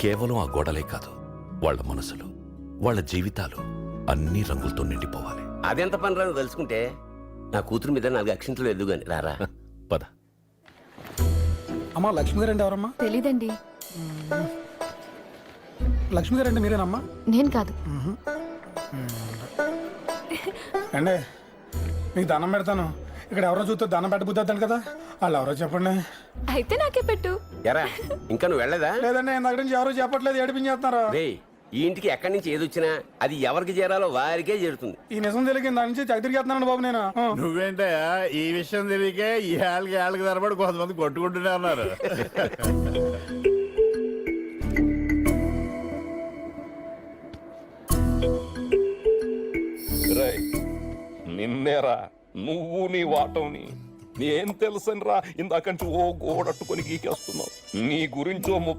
కేవలం ఆ గోడలే కాదు, వాళ్ళ మనసులు, వాళ్ళ జీవితాలు అన్ని రంగులతో నిండిపోవాలి. అదెంత పని రాను తెలుసుకుంటే నా కూతురు మీద 4 అక్షింతలు ఎద్దు గాని రారా. పద. అమ్మా లక్ష్మి గారు అంటే ఎవరమ్మా? తెలీదండి. లక్ష్మి గారు అంటే మీరేనమ్మా? నేను కాదు. అండి మీకు దండం పెడతాను. ఇక్కడ ఎవరో చూస్తే దండం పెట్టబుద్దాను కదా, వాళ్ళు ఎవరో చెప్పండి. అయితే నాకే పెట్టు. ఎరా ఇంకా నువ్వు వెళ్ళదా? లేదండి దగ్గర నుంచి ఎవరో చెప్పట్లేదు, ఏడిపించేస్తున్నారు. రే ఈ ఇంటికి ఎక్కడి నుంచి ఏదొచ్చినా అది ఎవరికి చేరాలో వారికే చేరుతుంది. ఈ నిజం తెలియక దాని నుంచి తిరిగేస్తున్నాను బాబు నేను. నువ్వేంటయా ఈ విషయం తెలియకే ఈ ఏళ్ళకి తరబడి కొంతమంది కొట్టుకుంటూనే ఉన్నారు. నిన్నేరా నువ్వు నీ వాటంని ఏం తెలుసనిరా ఇందాకంటూ ఓ గోడట్టుకొని గీకేస్తున్నావు. నీ గురించో